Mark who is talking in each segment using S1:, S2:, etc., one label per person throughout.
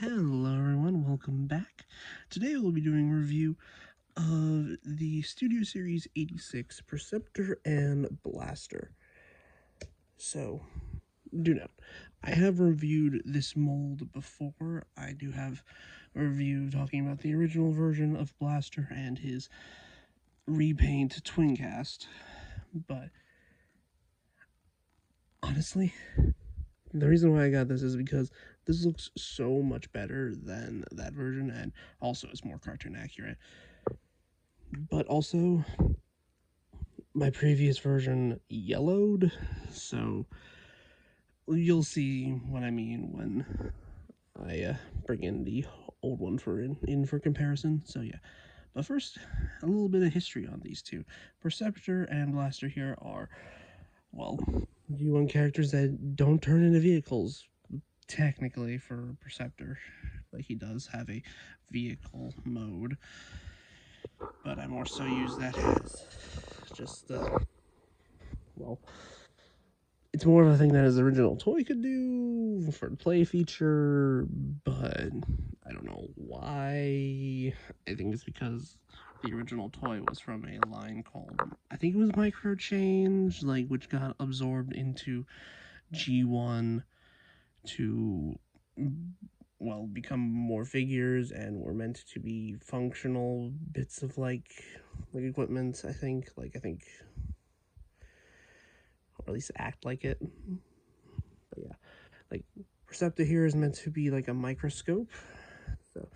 S1: Hello everyone, welcome back. Today we'll be doing a review of the Studio Series 86 Perceptor and Blaster. So, do note, I have reviewed this mold before. I do have a review talking about the original version of Blaster and his repaint TWINCAST, but honestly, the reason why I got this is because this looks so much better than that version, and also is more cartoon accurate. But also, my previous version yellowed, so you'll see what I mean when I bring in the old one for comparison. So yeah, but first, a little bit of history on these two. Perceptor and Blaster here are, well, G1 characters that don't turn into vehicles, technically, for Perceptor. Like, he does have a vehicle mode, but I more so use that as just well, it's more of a thing that his original toy could do for the play feature, but I don't know why. I think it's because the original toy was from a line called, I think it was Micro Change, like, which got absorbed into G1 to, well, become more figures and were meant to be functional bits of like equipment. I think, or at least act like it. But yeah, like Perceptor here is meant to be like a microscope. So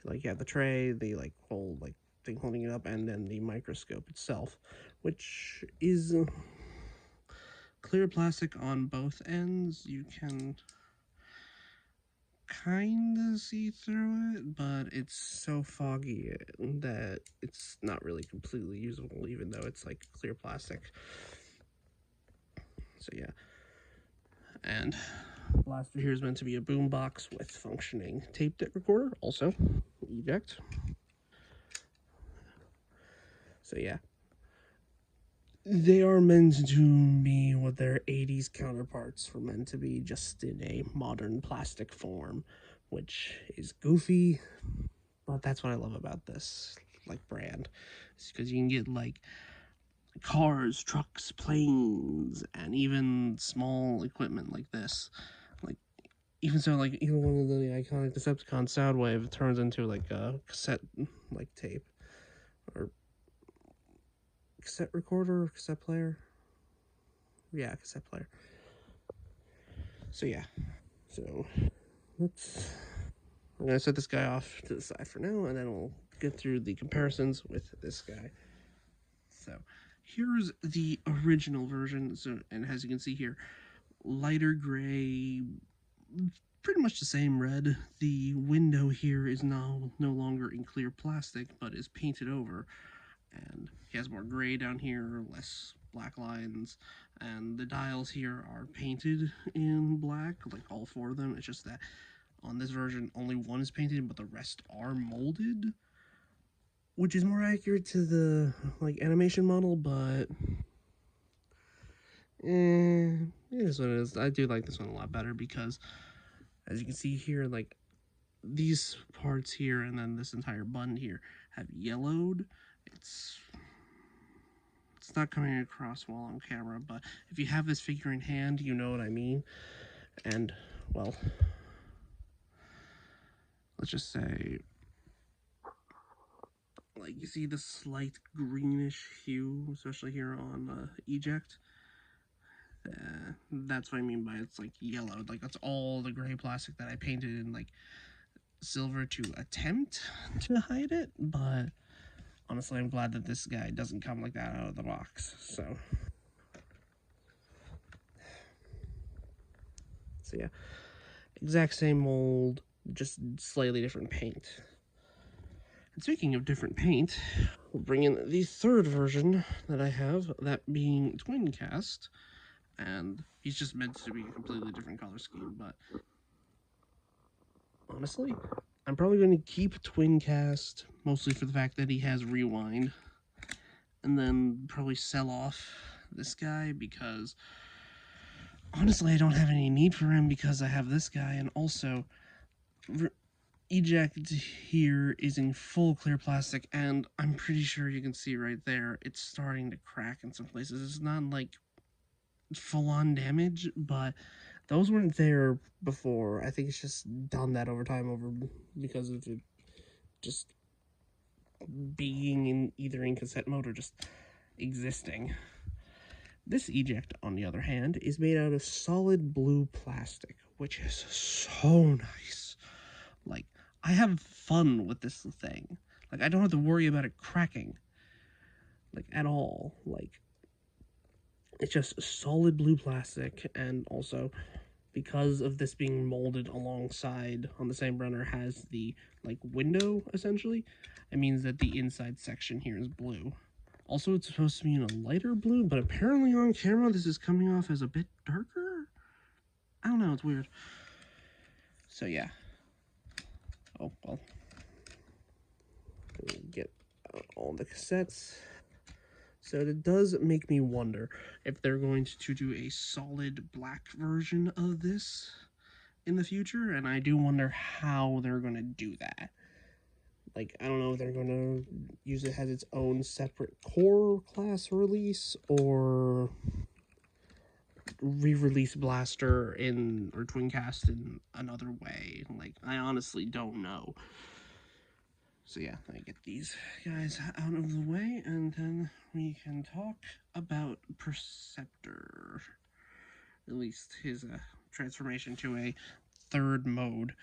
S1: like you have the tray, the like whole like thing holding it up, and then the microscope itself, which is clear plastic on both ends. You can kind of see through it, but it's so foggy that it's not really completely usable, even though it's like clear plastic. So yeah, and Blaster here is meant to be a boombox with functioning tape deck recorder, also eject. So yeah, they are meant to be what their 80s counterparts were meant to be, just in a modern plastic form, which is goofy, but that's what I love about this like brand. It's because you can get like cars, trucks, planes, and even small equipment like this. Like, even so, like, even one of the iconic Decepticon Soundwave turns into like a cassette like tape or cassette recorder, cassette player. Yeah, cassette player. So yeah, so I'm gonna set this guy off to the side for now, and then we'll get through the comparisons with this guy. So here's the original version. So, and as you can see here, lighter gray, pretty much the same red. The window here is now no longer in clear plastic, but is painted over, and he has more gray down here, less black lines, and the dials here are painted in black, like all four of them. It's just that on this version only one is painted, but the rest are molded, which is more accurate to the like animation model, but it is what it is. I do like this one a lot better because, as you can see here, like these parts here and then this entire button here have yellowed. It's not coming across well on camera, but if you have this figure in hand, you know what I mean. And, well, let's just say, like, you see the slight greenish hue, especially here on EJECT. That's what I mean by it's like yellowed. Like, that's all the gray plastic that I painted in like silver to attempt to hide it, but honestly, I'm glad that this guy doesn't come like that out of the box. So yeah, exact same mold, just slightly different paint. And speaking of different paint, we'll bring in the third version that I have, that being TWINCAST, and he's just meant to be a completely different color scheme, but honestly, I'm probably going to keep TWINCAST, mostly for the fact that he has rewind, and then probably sell off this guy because honestly I don't have any need for him because I have this guy, and also EJECT here is in full clear plastic, and I'm pretty sure you can see right there, it's starting to crack in some places. It's not like full-on damage, but those weren't there before. I think it's just done that over time because of it just being in either in cassette mode or just existing. This EJECT, on the other hand, is made out of solid blue plastic, which is so nice. Like, I have fun with this thing. Like, I don't have to worry about it cracking. Like, at all. Like, it's just solid blue plastic, and also, because of this being molded alongside on the same runner has the, like, window, essentially, it means that the inside section here is blue. Also, it's supposed to be in a lighter blue, but apparently on camera this is coming off as a bit darker? I don't know, it's weird. So, yeah. Oh, well. Get all the cassettes. So it does make me wonder if they're going to do a solid black version of this in the future, and I do wonder how they're going to do that. Like, I don't know if they're going to use it as its own separate core class release, or re-release Blaster in, or TWINCAST in another way. Like, I honestly don't know. So yeah, let me get these guys out of the way, and then we can talk about Perceptor. At least his transformation to a third mode.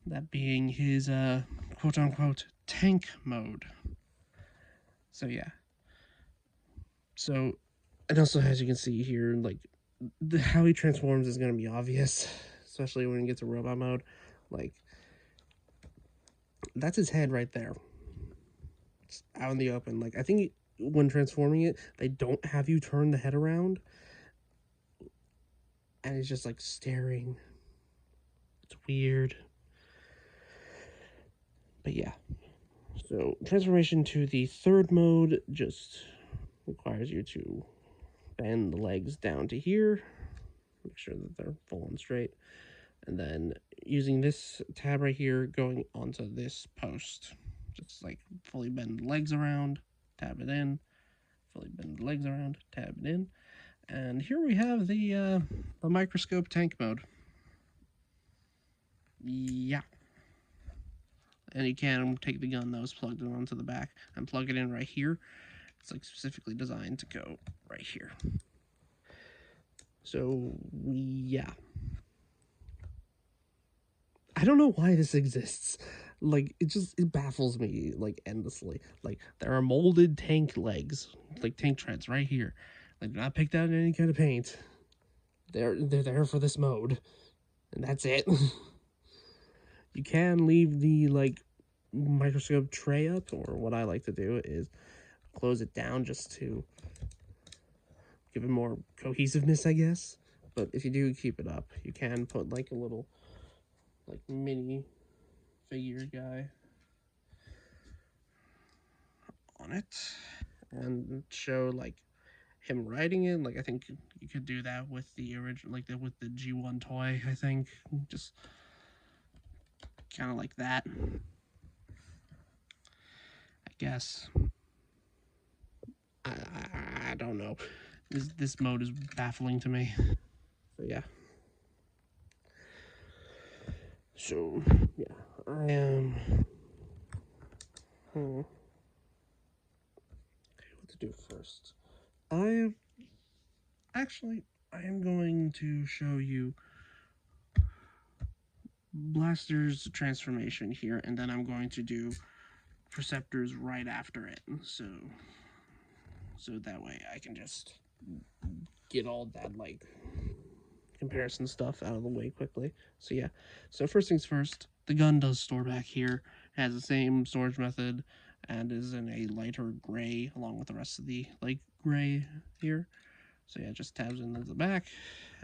S1: That being his quote-unquote tank mode. So yeah. So, and also as you can see here, like, how he transforms is going to be obvious, especially when he gets a robot mode. Like, that's his head right there. It's out in the open. Like, I think when transforming it, they don't have you turn the head around. And it's just, like, staring. It's weird. But yeah. So, transformation to the third mode just requires you to bend the legs down to here. Make sure that they're full and straight. And then using this tab right here, going onto this post. Just, like, fully bend the legs around, tab it in. Fully bend the legs around, tab it in. And here we have the microscope tank mode. Yeah. And you can take the gun that was plugged in onto the back and plug it in right here. It's, like, specifically designed to go right here. So, yeah. I don't know why this exists. Like, it baffles me, like, endlessly. Like, there are molded tank legs, like tank treads right here. Like, they're not picked out in any kind of paint. They're there for this mode. And that's it. You can leave the, like, microscope tray up, or what I like to do is close it down just to give it more cohesiveness, I guess. But if you do keep it up, you can put, like, a little, like, mini figure guy on it and show, like, him riding it. Like, I think you could do that with the original, like, with the G1 toy, I think. Just kind of like that, I guess. I don't know. This mode is baffling to me. So yeah. So yeah, I am. Okay, what to do first? I am going to show you Blaster's transformation here, and then I'm going to do Perceptor's right after it. So that way I can just get all that, like, comparison stuff out of the way quickly. So yeah, so first things first, the gun does store back here. It has the same storage method and is in a lighter gray along with the rest of the light gray here. So yeah, just tabs into the back,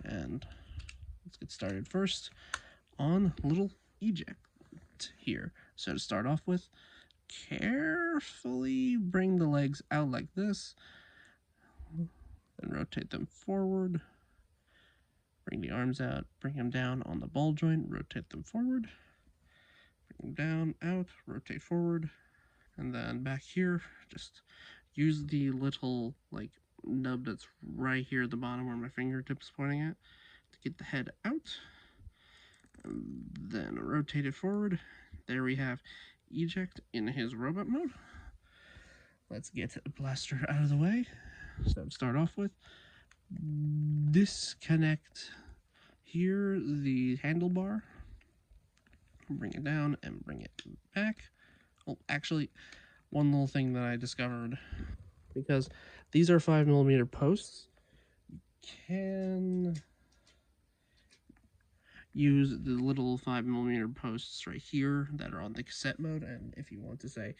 S1: and let's get started first on little eject here. So to start off with, carefully bring the legs out like this, then rotate them forward. Bring the arms out, bring them down on the ball joint, rotate them forward. down, out, rotate forward, and then back here, just use the little like nub that's right here at the bottom where my fingertip's pointing at to get the head out. And then rotate it forward. There we have Eject in his robot mode. Let's get Blaster out of the way. So to start off with, disconnect here the handlebar, bring it down and bring it back. Oh, actually, one little thing that I discovered, because these are 5mm posts, you can use the little 5mm posts right here that are on the cassette mode, and if you want to say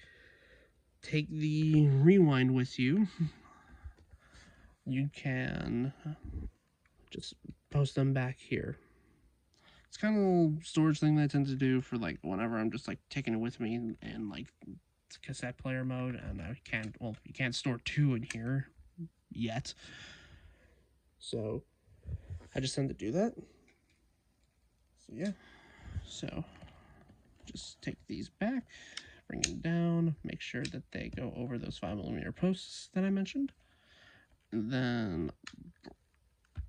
S1: take the rewind with you, you can just post them back here. It's kind of a little storage thing that I tend to do for like whenever I'm just like taking it with me in like cassette player mode, and I can't, well, you can't store two in here yet, so I just tend to do that. So yeah, so just take these back, bring them down, make sure that they go over those 5mm posts that I mentioned, and then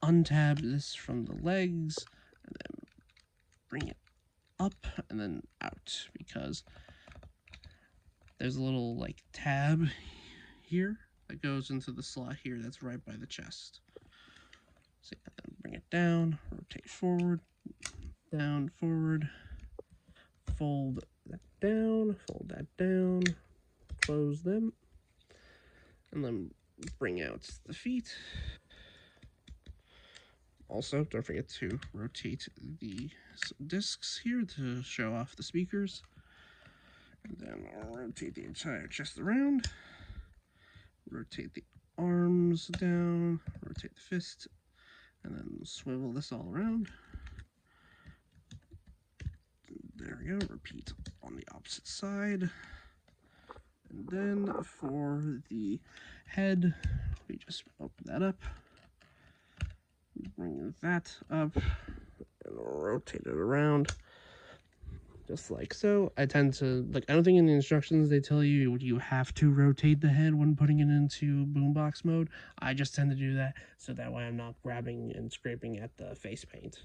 S1: untab this from the legs, and then bring it up and then out, because there's a little like tab here that goes into the slot here that's right by the chest. So yeah, then bring it down, rotate forward, down, forward, fold that down, close them, and then bring out the feet. Also, don't forget to rotate the discs here to show off the speakers. And then I'll rotate the entire chest around, rotate the arms down, rotate the fist, and then swivel this all around. There we go, repeat on the opposite side. And then for the head, we just open that up, bring that up, and rotate it around. Just like so. I tend to, like, I don't think in the instructions they tell you you have to rotate the head when putting it into boombox mode. I just tend to do that so that way I'm not grabbing and scraping at the face paint.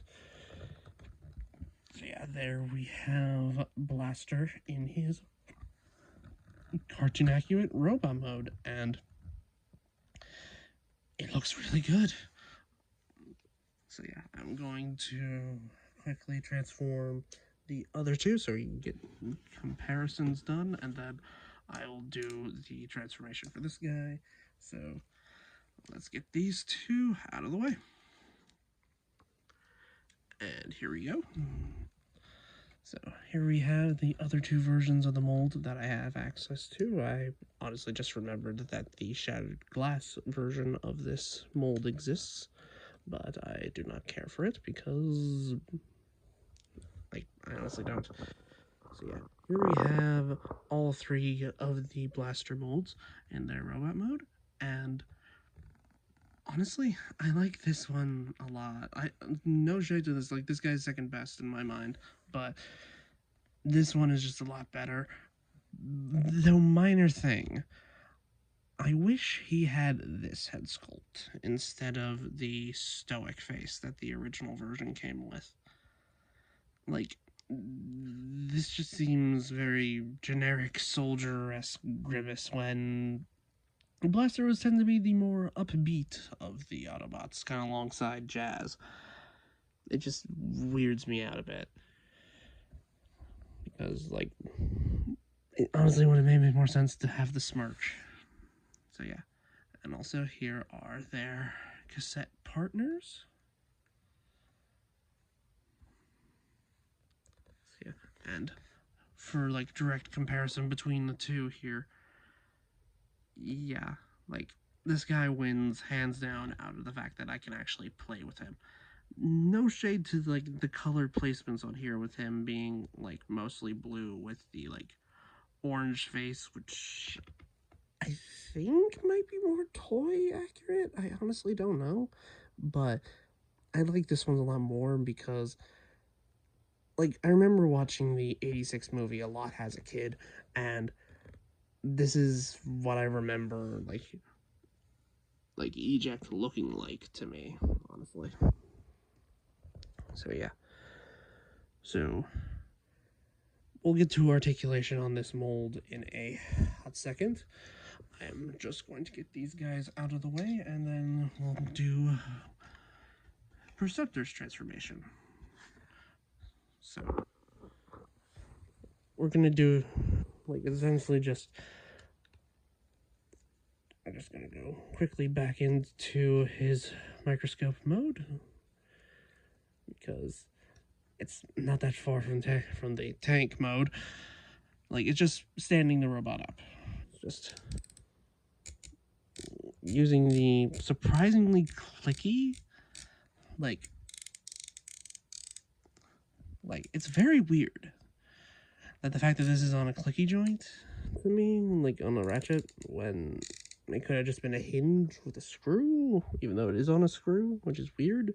S1: So yeah, there we have Blaster in his cartoon accurate robot mode, and it looks really good. So yeah, I'm going to quickly transform the other two so you can get comparisons done, and then I will do the transformation for this guy. So let's get these two out of the way. And here we go. So here we have the other two versions of the mold that I have access to. I honestly just remembered that the shattered glass version of this mold exists, but I do not care for it because I honestly don't. So yeah, here we have all three of the Blaster molds in their robot mode, and honestly, I like this one a lot. No shade to this, like, this guy's second best in my mind, but this one is just a lot better. Though minor thing, I wish he had this head sculpt instead of the stoic face that the original version came with. Like, this just seems very generic soldier-esque grimace when Blaster was tend to be the more upbeat of the Autobots, kind of alongside Jazz. It just weirds me out a bit. Because, like, it honestly would have made more sense to have the smirch. So yeah, and also here are their cassette partners. So yeah, and for like direct comparison between the two here, yeah, like this guy wins hands down out of the fact that I can actually play with him. No shade to like the color placements on here with him being like mostly blue with the like orange face, which I think might be more toy accurate. I honestly don't know, but I like this one a lot more because like, I remember watching the 86 movie a lot as a kid, and this is what I remember, like EJECT looking like to me, honestly. So yeah. So we'll get to articulation on this mold in a hot second. I'm just going to get these guys out of the way, and then we'll do Perceptor's transformation. So we're gonna do, like, essentially just, I'm just gonna go quickly back into his microscope mode, because it's not that far from the tank mode. Like, it's just standing the robot up. Just using the surprisingly clicky, like it's very weird that the fact that this is on a clicky joint to me, like on a ratchet, when it could have just been a hinge with a screw, even though it is on a screw, which is weird.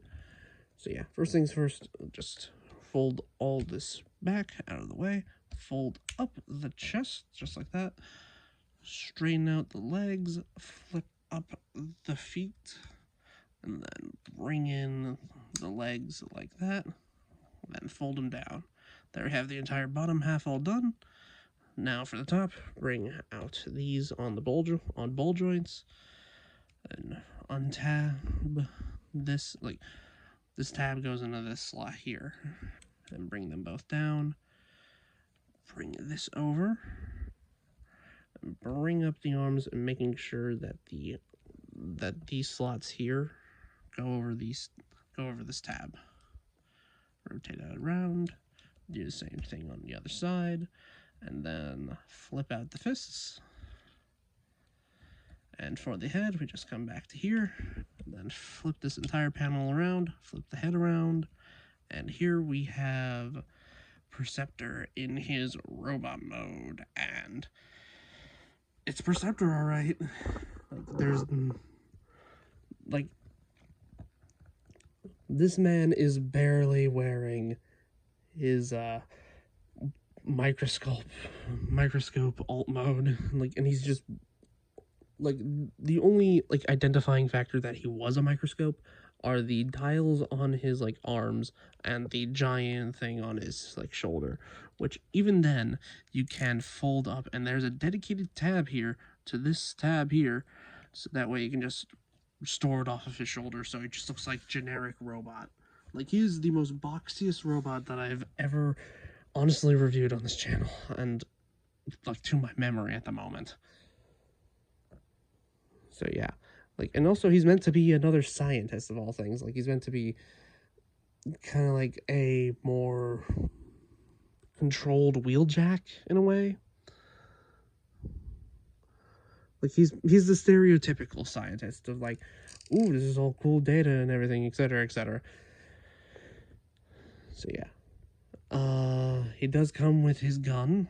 S1: So yeah, first things first, just fold all this back out of the way, fold up the chest just like that, straighten out the legs, flip up the feet, and then bring in the legs like that, then fold them down. There we have the entire bottom half all done. Now for the top, bring out these on the ball joints, and untab this, like this tab goes into this slot here, and bring them both down. Bring this over, and bring up the arms, and making sure that these slots here go over this tab. Rotate it around, do the same thing on the other side, and then flip out the fists. And for the head, we just come back to here, and then flip this entire panel around, flip the head around, and here we have Perceptor in his robot mode, and it's Perceptor, all right. Like, there's, like, this man is barely wearing his microscope alt mode, like, and he's just, like, the only, like, identifying factor that he was a microscope are the dials on his, like, arms and the giant thing on his, like, shoulder, which even then you can fold up, and there's a dedicated tab here to this tab here, so that way you can just store it off of his shoulder, so it just looks like generic robot. Like, he is the most boxiest robot that I've ever honestly reviewed on this channel, and, like, to my memory at the moment. So yeah, like, and also he's meant to be another scientist of all things. Like, he's meant to be kind of like a more controlled wheeljack in a way. Like, he's the stereotypical scientist of, like, ooh, this is all cool data and everything, etc., etc. So yeah, he does come with his gun,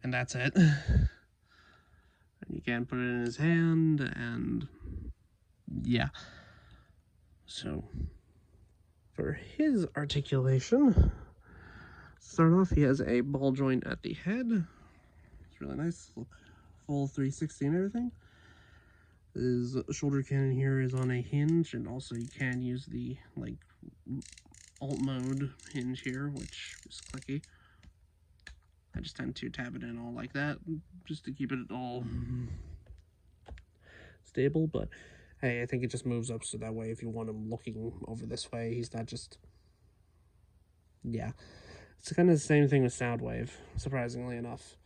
S1: and that's it. And you can put it in his hand, and yeah. So for his articulation, start off, he has a ball joint at the head. It's really nice, look, full 360 and everything. His shoulder cannon here is on a hinge, and also you can use the, like, alt mode hinge here, which is clicky. I just tend to tab it in all like that, just to keep it all stable, but hey, I think it just moves up so that way if you want him looking over this way, he's not just, yeah. It's kind of the same thing with Soundwave, surprisingly enough.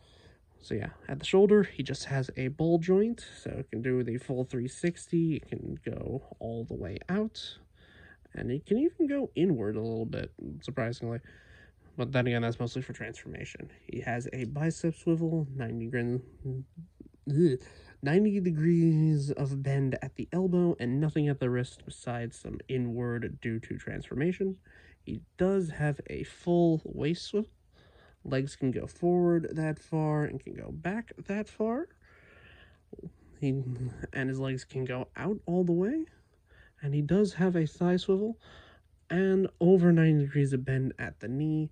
S1: So yeah, at the shoulder, he just has a ball joint, so it can do the full 360, it can go all the way out, and it can even go inward a little bit, surprisingly. But then again, that's mostly for transformation. He has a bicep swivel, 90 degrees of bend at the elbow, and nothing at the wrist besides some inward due to transformation. He does have a full waist swivel. Legs can go forward that far and can go back that far. And his legs can go out all the way. And he does have a thigh swivel, and over 90 degrees of bend at the knee,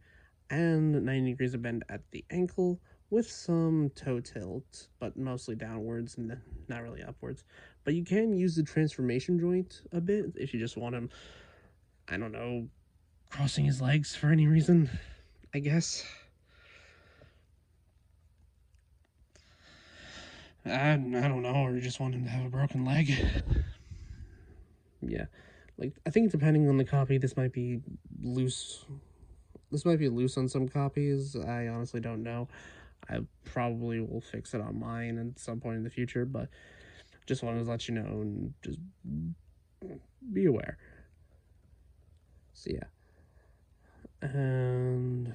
S1: and 90 degrees of bend at the ankle, with some toe tilt, but mostly downwards and not really upwards. But you can use the transformation joint a bit if you just want him, I don't know, crossing his legs for any reason, I guess. I don't know, or you just want him to have a broken leg. Yeah, like, I think depending on the copy, this might be loose. This might be loose on some copies. I honestly don't know. I probably will fix it on mine at some point in the future, but just wanted to let you know and just be aware. So yeah. And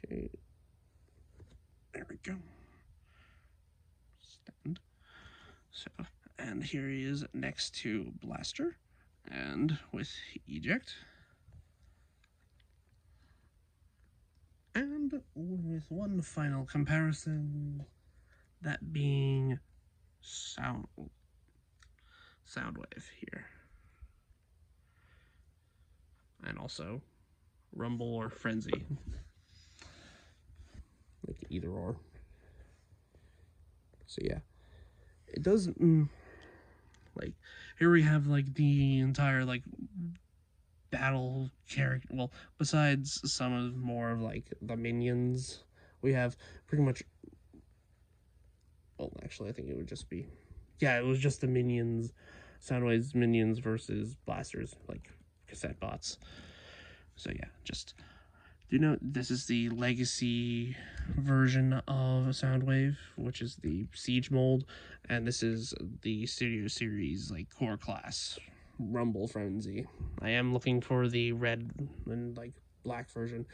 S1: okay, there we go. Stand. So, and here he is next to Blaster, and with Eject, and with one final comparison, that being Soundwave here, and also Rumble or Frenzy, like either or. So yeah, it does like, here we have like the entire like battle character. Well, besides some of more of like the minions, we have pretty much. Well, actually, I think it would just be, yeah, it was just the minions, Soundwave's minions versus Blasters, like cassette bots. So yeah, just do note this is the legacy version of Soundwave, which is the Siege mold, and this is the Studio Series like core class Rumble Frenzy. I am looking for the red and like black version.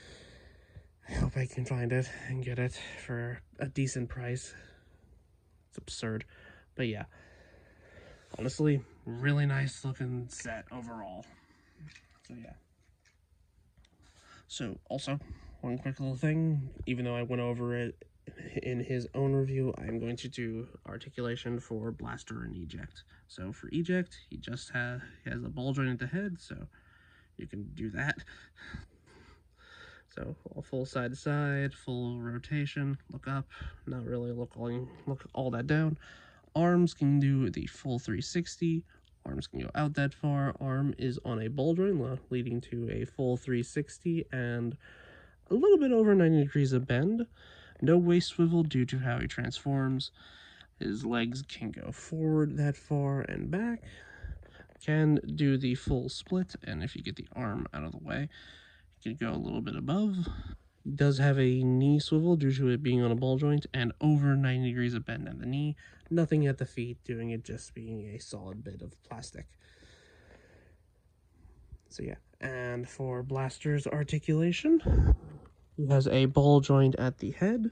S1: I hope I can find it and get it for a decent price. It's absurd, but yeah, honestly, really nice looking set overall. So yeah. So also, one quick little thing, even though I went over it in his own review, I'm going to do articulation for Blaster and Eject. So for Eject, he has a ball joint at the head, so you can do that. So full side to side, full rotation, look up, not really look all that down. Arms can do the full 360. Arms can go out that far. Arm is on a ball joint, leading to a full 360 and a little bit over 90 degrees of bend. No waist swivel due to how he transforms. His legs can go forward that far and back. Can do the full split, and if you get the arm out of the way, you can go a little bit above. Does have a knee swivel due to it being on a ball joint, and over 90 degrees of bend at the knee. Nothing at the feet, doing it just being a solid bit of plastic. So yeah, and for Blaster's articulation, he has a ball joint at the head.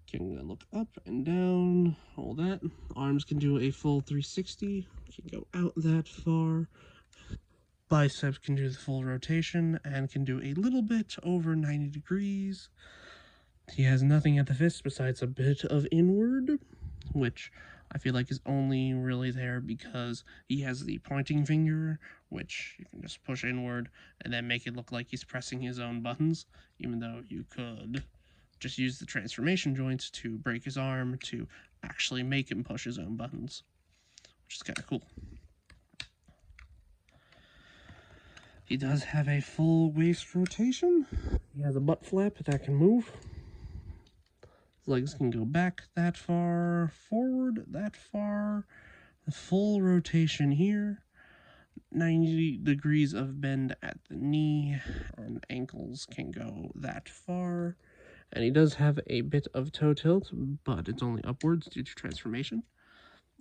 S1: Can look up and down, all that. Arms can do a full 360, can go out that far. Biceps can do the full rotation and can do a little bit over 90 degrees. He has nothing at the fist besides a bit of inward, which I feel like is only really there because he has the pointing finger, which you can just push inward and then make it look like he's pressing his own buttons, even though you could just use the transformation joints to break his arm to actually make him push his own buttons, which is kind of cool. He does have a full waist rotation. He has a butt flap that can move. His legs can go back that far, forward that far. The full rotation here. 90 degrees of bend at the knee, and ankles can go that far. And he does have a bit of toe tilt, but it's only upwards due to transformation.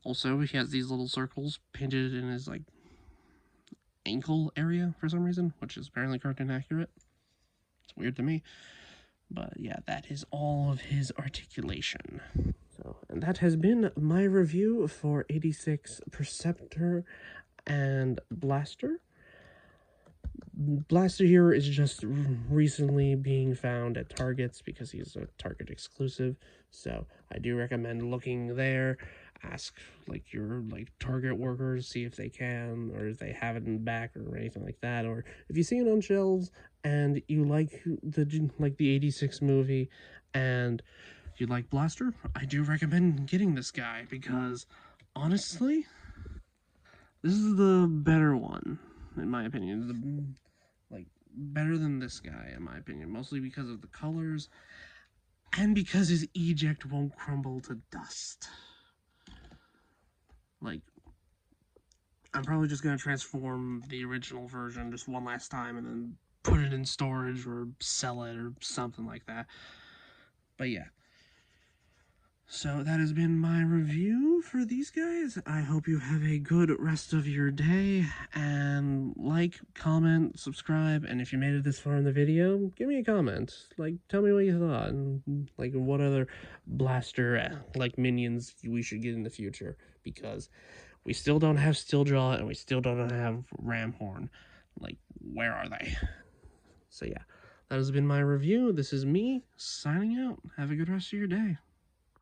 S1: Also, he has these little circles painted in his like ankle area for some reason, which is apparently cartoon accurate. It's weird to me. But yeah, that is all of his articulation. So, and that has been my review for 86 Perceptor and Blaster. Blaster here is just recently being found at Targets because he's a Target exclusive. So I do recommend looking there. ask like your like target workers, see if they can, or if they have it in back or anything like that. Or if you see it on shelves and you like the 86 movie and you like Blaster, I do recommend getting this guy, because honestly, this is the better one in my opinion. Like better than this guy in my opinion, mostly because of the colors and because his eject won't crumble to dust. Like, I'm probably just gonna transform the original version just one last time and then put it in storage or sell it or something like that. But yeah. So that has been my review for these guys. I hope you have a good rest of your day, and like, comment, subscribe, and if you made it this far in the video, give me a comment. Like, tell me what you thought, and like what other blaster like minions we should get in the future, because we still don't have Steeljaw and we still don't have Ramhorn. Like, where are they? So yeah, that has been my review. This is me signing out. Have a good rest of your day.